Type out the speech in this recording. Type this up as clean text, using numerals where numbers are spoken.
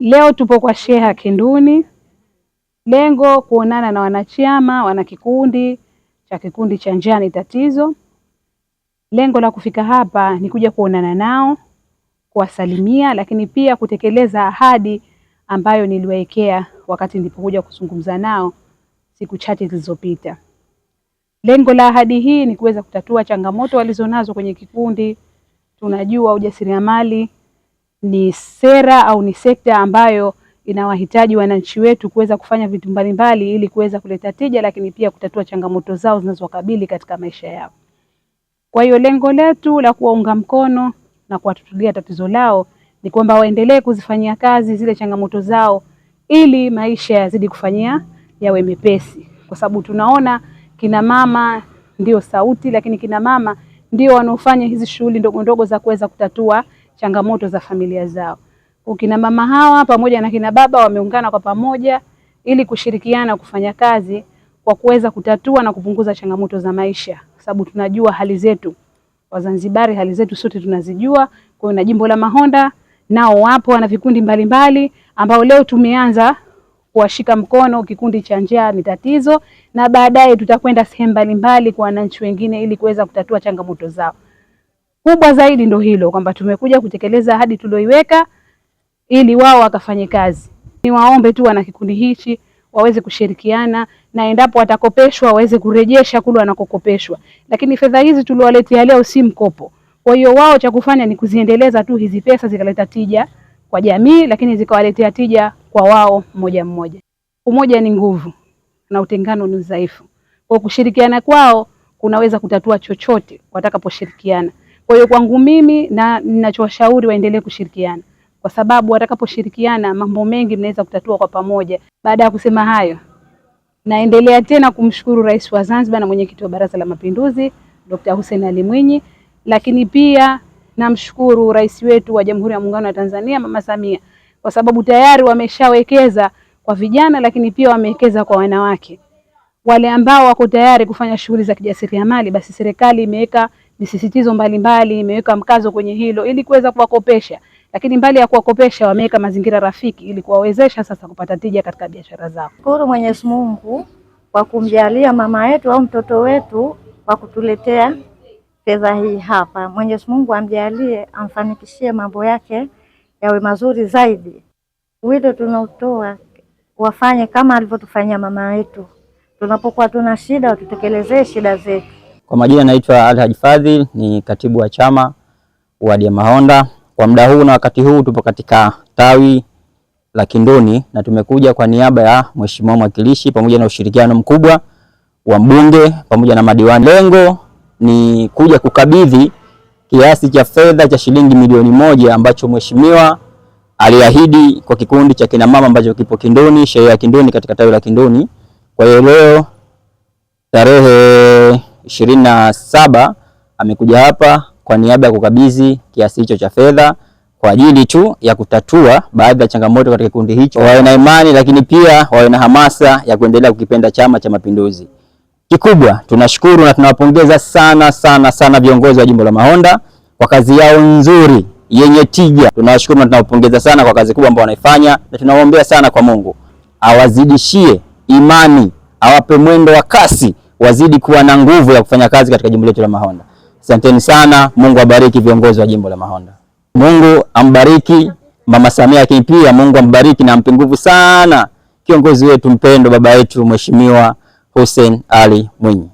Leo tupo kwa Sheha Kinduni, lengo kuonana na wanachama wana kikundi cha Njaa ni Tatizo. Lengo la kufika hapa ni kuja kuonana nao, kuwasalimia, lakini pia kutekeleza ahadi ambayo niliwaekea wakati nilipokuja kuzungumza nao siku chache zilizopita. Lengo la ahadi hii ni kuweza kutatua changamoto walizonazo kwenye kikundi. Tunajua ujasiriamali ni sera au ni sekta ambayo inawahitaji wananchi wetu kuweza kufanya vitu mbalimbali ili kuweza kuleta tija, lakini pia kutatua changamoto zao zinazowakabili katika maisha yao. Kwa hiyo lengo letu la kuwaunga mkono na kuwatatulia tatizo lao ni kwamba waendelee kuzifanyia kazi zile changamoto zao ili maisha yazidi kufanyia yawe mepesi, kwa sababu tunaona kina mama ndio sauti, lakini kina mama ndio wanaofanya hizi shughuli ndogo ndogo za kuweza kutatua changamoto za familia zao. Kina mama hawa pamoja na kina baba wameungana kwa pamoja ili kushirikiana kufanya kazi kwa kuweza kutatua na kupunguza changamoto za maisha, sababu tunajua hali zetu Wazanzibari, hali zetu sote tunazijua. Kwa hiyo na jimbo la Mahonda nao wapo wana vikundi mbalimbali ambao leo tumeanza kuwashika mkono kikundi cha Njaa ni Tatizo, na baadaye tutakwenda sehemu mbalimbali kwa wananchi wengine ili kuweza kutatua changamoto zao. Kubwa zaidi ndio hilo, kwamba tumekuja kutekeleza ahadi tulioiweka ili wao wakafanye kazi. Niwaombe tu wana kikundi hichi waweze kushirikiana, na endapo watakopeshwa waweze kurejesha kule wanakokopeshwa. Lakini fedha hizi tuliowaletea leo si mkopo. Kwa hiyo wao cha kufanya ni kuziendeleza tu hizi pesa zikaleta tija kwa jamii, lakini zikawaletea tija kwa wao mmoja mmoja. Umoja ni nguvu na utengano ni udhaifu. Kwa kushirikiana kwao kunaweza kutatua chochote watakaposhirikiana. Kwa hiyo kwangu mimi na ninachowashauri waendelee kushirikiana, kwa sababu watakaposhirikiana mambo mengi mnaweza kutatua kwa pamoja. Baada ya kusema hayo, naendelea tena kumshukuru Rais wa Zanzibar na Mwenyekiti wa Baraza la Mapinduzi Dr. Hussein Ali Mwinyi, lakini pia namshukuru Rais wetu wa Jamhuri ya Muungano wa Tanzania Mama Samia, kwa sababu tayari wameshawekeza kwa vijana, lakini pia wamewekeza kwa wanawake. Wale ambao wako tayari kufanya shughuli za kijasiriamali, basi serikali imeweka misisitizo mbalimbali, imeweka mkazo kwenye hilo ili kuweza kuwakopesha. Lakini mbali ya kuwakopesha wameweka mazingira rafiki ili kuwawezesha sasa kupata tija katika biashara zao. Shukuru Mwenyezi Mungu kwa kumjalia mama yetu au mtoto wetu kwa kutuletea fedha hii hapa. Mwenyezi Mungu amjalie, amfanikishie mambo yake yawe mazuri zaidi. Wito tunautoa wafanye kama alivyotufanyia mama yetu. Tunapokuwa tuna shida watutekelezee shida zetu. Kwa majina naitwa Alhaji Fadhil, ni katibu wa chama wadi ya Mahonda. Kwa muda huu na wakati huu tupo katika tawi la Kinduni na tumekuja kwa niaba ya Mheshimiwa mwakilishi pamoja na ushirikiano mkubwa wa mbunge pamoja na madiwani. Lengo ni kuja kukabidhi kiasi cha fedha cha shilingi milioni 1 ambacho mheshimiwa aliahidi kwa kikundi cha kina mama ambacho kipo Kinduni, sheria ya Kinduni katika tawi la Kinduni. Kwa hiyo leo tarehe 27 amekuja hapa kwa niaba ya kukabidhi kiasi hicho cha fedha kwa ajili tu ya kutatua baadhi ya changamoto katika kikundi hicho. Wawe na imani, lakini pia wawe na hamasa ya kuendelea kukipenda Chama cha Mapinduzi. Kikubwa tunashukuru na tunawapongeza sana viongozi wa jimbo la Mahonda kwa kazi yao nzuri yenye tija. Tunawashukuru na tunawapongeza sana kwa kazi kubwa ambayo wanaifanya, na tunawaombea sana kwa Mungu awazidishie imani, awape mwendo wa kasi, wazidi kuwa na nguvu ya kufanya kazi katika jimbo letu la Mahonda. Asanteni sana. Mungu abariki viongozi wa jimbo la Mahonda. Mungu ambariki Mama Samia, lakini pia Mungu ambariki na ampe nguvu sana kiongozi wetu mpendo, baba yetu Mheshimiwa Hussein Ali Mwinyi.